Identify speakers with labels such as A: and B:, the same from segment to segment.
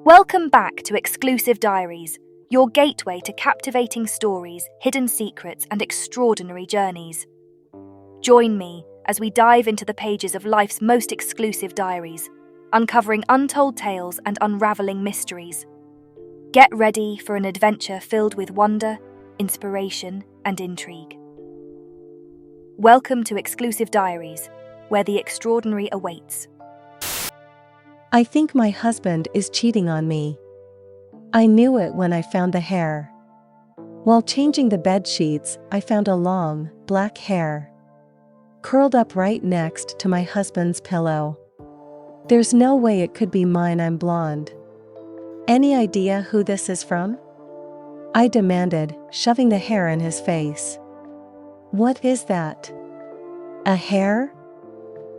A: Welcome back to Exclusive Diaries, your gateway to captivating stories, hidden secrets, and extraordinary journeys. Join me as we dive into the pages of life's most exclusive diaries, uncovering untold tales and unraveling mysteries. Get ready for an adventure filled with wonder, inspiration, and intrigue. Welcome to Exclusive Diaries, where the extraordinary awaits.
B: I think my husband is cheating on me. I knew it when I found the hair. While changing the bed sheets, I found a long, black hair curled up right next to my husband's pillow. There's no way it could be mine, I'm blonde. Any idea who this is from? I demanded, shoving the hair in his face. What is that? A hair?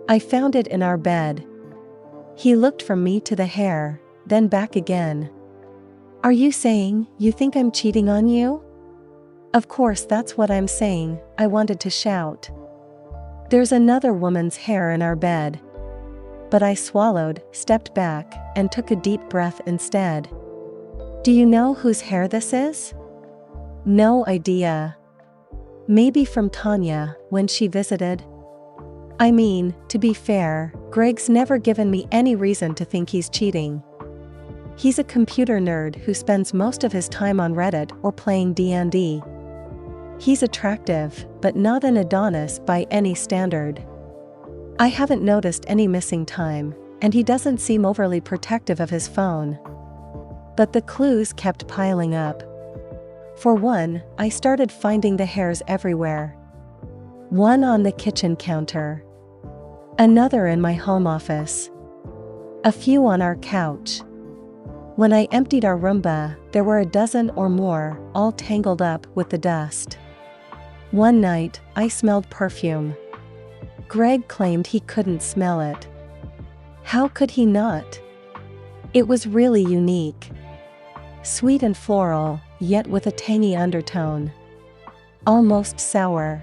B: I found it in our bed. He looked from me to the hair, then back again. Are you saying you think I'm cheating on you? Of course that's what I'm saying, I wanted to shout. There's another woman's hair in our bed. But I swallowed, stepped back, and took a deep breath instead. Do you know whose hair this is? No idea. Maybe from Tanya, when she visited. I mean, to be fair, Greg's never given me any reason to think he's cheating. He's a computer nerd who spends most of his time on Reddit or playing D&D. He's attractive, but not an Adonis by any standard. I haven't noticed any missing time, and he doesn't seem overly protective of his phone. But the clues kept piling up. For one, I started finding the hairs everywhere. One on the kitchen counter. Another in my home office. A few on our couch. When I emptied our Roomba, there were a dozen or more, all tangled up with the dust. One night, I smelled perfume. Greg claimed he couldn't smell it. How could he not? It was really unique. Sweet and floral, yet with a tangy undertone. Almost sour.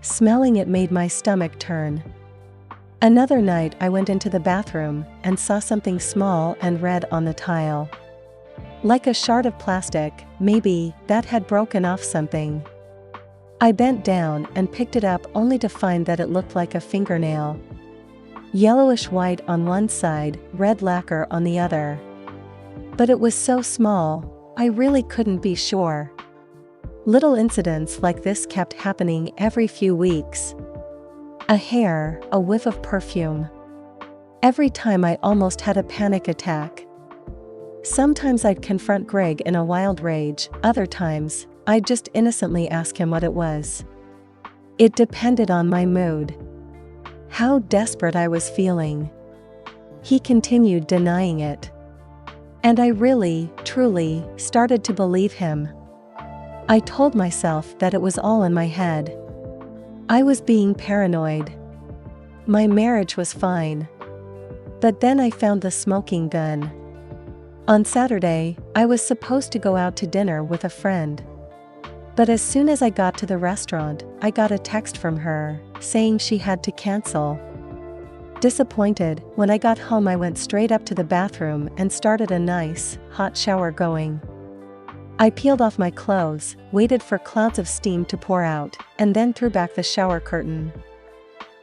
B: Smelling it made my stomach turn. Another night I went into the bathroom and saw something small and red on the tile. Like a shard of plastic, maybe that had broken off something. I bent down and picked it up only to find that it looked like a fingernail. Yellowish white on one side, red lacquer on the other. But it was so small, I really couldn't be sure. Little incidents like this kept happening every few weeks. A hair, a whiff of perfume. Every time I almost had a panic attack. Sometimes I'd confront Greg in a wild rage, other times, I'd just innocently ask him what it was. It depended on my mood. How desperate I was feeling. He continued denying it. And I really, truly, started to believe him. I told myself that it was all in my head. I was being paranoid. My marriage was fine. But then I found the smoking gun. On Saturday, I was supposed to go out to dinner with a friend. But as soon as I got to the restaurant, I got a text from her, saying she had to cancel. Disappointed, when I got home I went straight up to the bathroom and started a nice, hot shower going. I peeled off my clothes, waited for clouds of steam to pour out, and then threw back the shower curtain.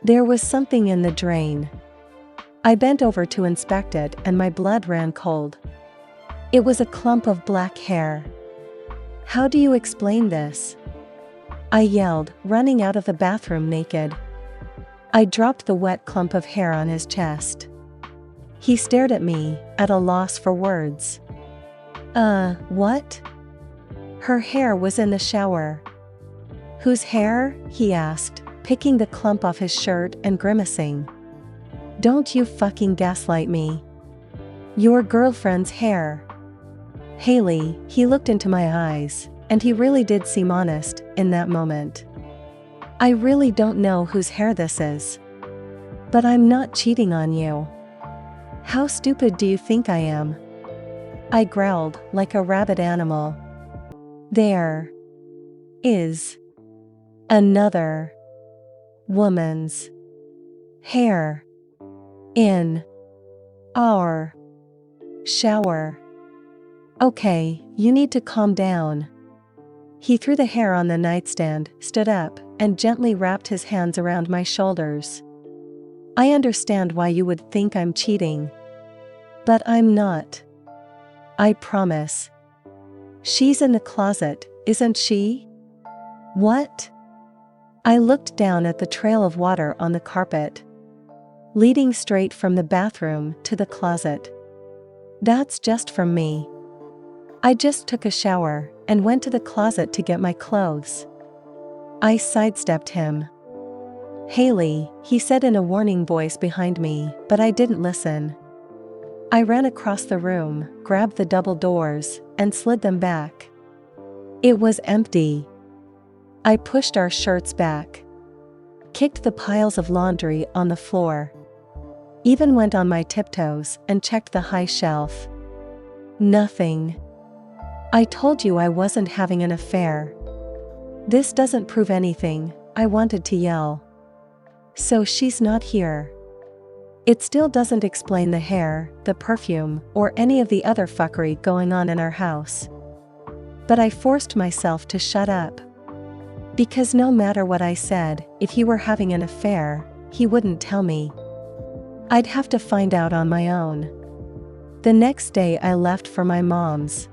B: There was something in the drain. I bent over to inspect it and my blood ran cold. It was a clump of black hair. How do you explain this? I yelled, running out of the bathroom naked. I dropped the wet clump of hair on his chest. He stared at me, at a loss for words. What? Her hair was in the shower. Whose hair? He asked, picking the clump off his shirt and grimacing. Don't you fucking gaslight me. Your girlfriend's hair. Haley, he looked into my eyes, and he really did seem honest in that moment. I really don't know whose hair this is. But I'm not cheating on you. How stupid do you think I am? I growled like a rabid animal. There is another woman's hair in our Shower. Okay, you need to calm down. He threw the hair on the nightstand, stood up, and gently wrapped his hands around my shoulders. I understand why you would think I'm cheating. But I'm not. I promise. She's in the closet, isn't she? What? I looked down at the trail of water on the carpet, leading straight from the bathroom to the closet. That's just from me. I just took a shower and went to the closet to get my clothes. I sidestepped him. Haley, he said in a warning voice behind me, but I didn't listen. I ran across the room, grabbed the double doors, and slid them back. It was empty. I pushed our shirts back, kicked the piles of laundry on the floor, even went on my tiptoes and checked the high shelf. Nothing. I told you I wasn't having an affair. This doesn't prove anything, I wanted to yell. So she's not here. It still doesn't explain the hair, the perfume, or any of the other fuckery going on in our house. But I forced myself to shut up. Because no matter what I said, if he were having an affair, he wouldn't tell me. I'd have to find out on my own. The next day I left for my mom's.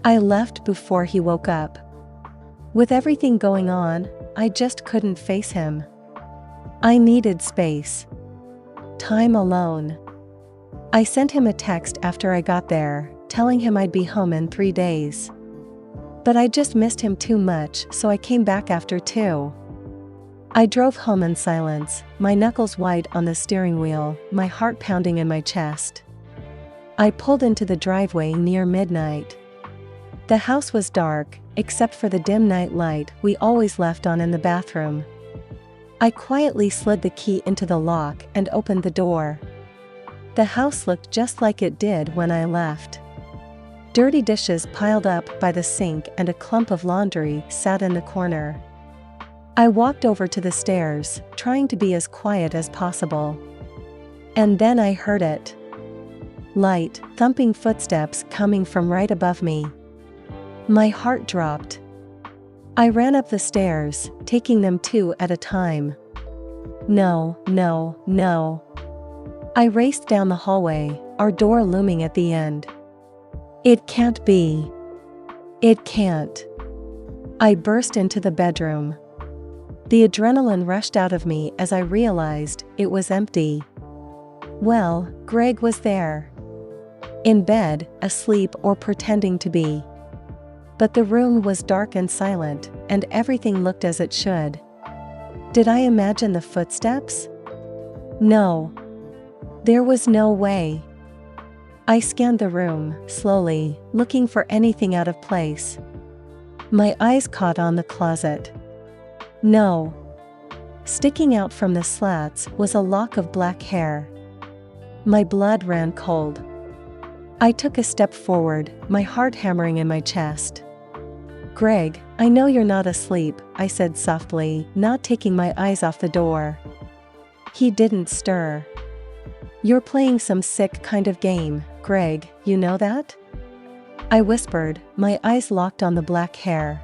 B: I left before he woke up. With everything going on, I just couldn't face him. I needed space. Time alone. I sent him a text after I got there, telling him I'd be home in 3 days. But I just missed him too much, so I came back after 2. I drove home in silence, my knuckles white on the steering wheel, my heart pounding in my chest. I pulled into the driveway near midnight. The house was dark, except for the dim night light we always left on in the bathroom. I quietly slid the key into the lock and opened the door. The house looked just like it did when I left. Dirty dishes piled up by the sink and a clump of laundry sat in the corner. I walked over to the stairs, trying to be as quiet as possible. And then I heard it. Light, thumping footsteps coming from right above me. My heart dropped. I ran up the stairs, taking them 2 at a time. No, no, no. I raced down the hallway, our door looming at the end. It can't be. It can't. I burst into the bedroom. The adrenaline rushed out of me as I realized it was empty. Well, Greg was there. In bed, asleep or pretending to be. But the room was dark and silent, and everything looked as it should. Did I imagine the footsteps? No. There was no way. I scanned the room, slowly, looking for anything out of place. My eyes caught on the closet. No. Sticking out from the slats was a lock of black hair. My blood ran cold. I took a step forward, my heart hammering in my chest. Greg, I know you're not asleep, I said softly, not taking my eyes off the door. He didn't stir. You're playing some sick kind of game, Greg, you know that? I whispered, my eyes locked on the black hair.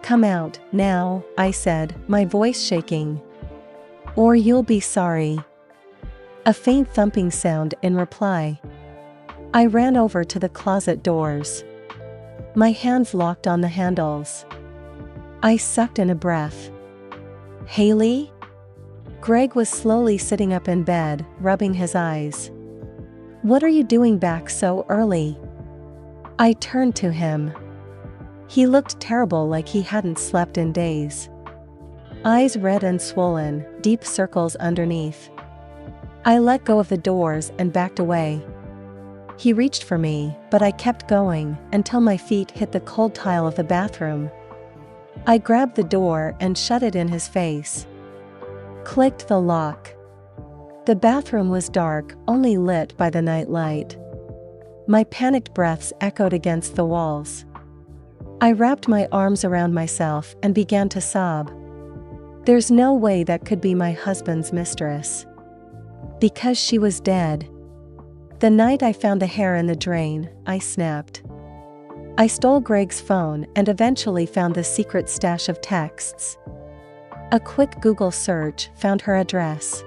B: Come out, now, I said, my voice shaking. Or you'll be sorry. A faint thumping sound in reply. I ran over to the closet doors. My hands locked on the handles. I sucked in a breath. Haley? Greg was slowly sitting up in bed, rubbing his eyes. What are you doing back so early? I turned to him. He looked terrible, like he hadn't slept in days. Eyes red and swollen, deep circles underneath. I let go of the doors and backed away. He reached for me, but I kept going until my feet hit the cold tile of the bathroom. I grabbed the door and shut it in his face. Clicked the lock. The bathroom was dark, only lit by the night light. My panicked breaths echoed against the walls. I wrapped my arms around myself and began to sob. There's no way that could be my husband's mistress. Because she was dead. The night I found the hair in the drain, I snapped. I stole Greg's phone and eventually found the secret stash of texts. A quick Google search found her address.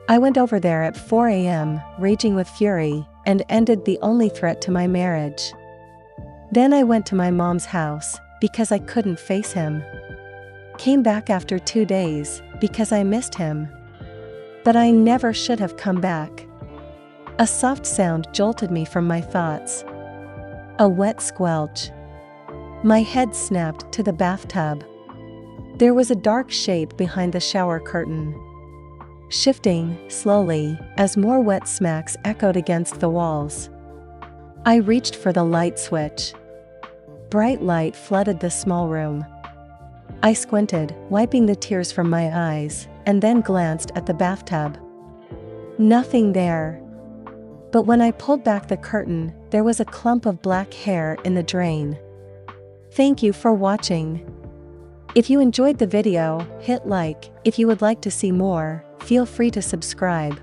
B: I went over there at 4 a.m., raging with fury, and ended the only threat to my marriage. Then I went to my mom's house, because I couldn't face him. Came back after 2 days, because I missed him. But I never should have come back. A soft sound jolted me from my thoughts. A wet squelch. My head snapped to the bathtub. There was a dark shape behind the shower curtain, shifting slowly as more wet smacks echoed against the walls. I reached for the light switch. Bright light flooded the small room. I squinted, wiping the tears from my eyes, and then glanced at the bathtub. Nothing there. But when I pulled back the curtain, there was a clump of black hair in the drain. Thank you for watching. If you enjoyed the video, hit like. If you would like to see more, feel free to subscribe.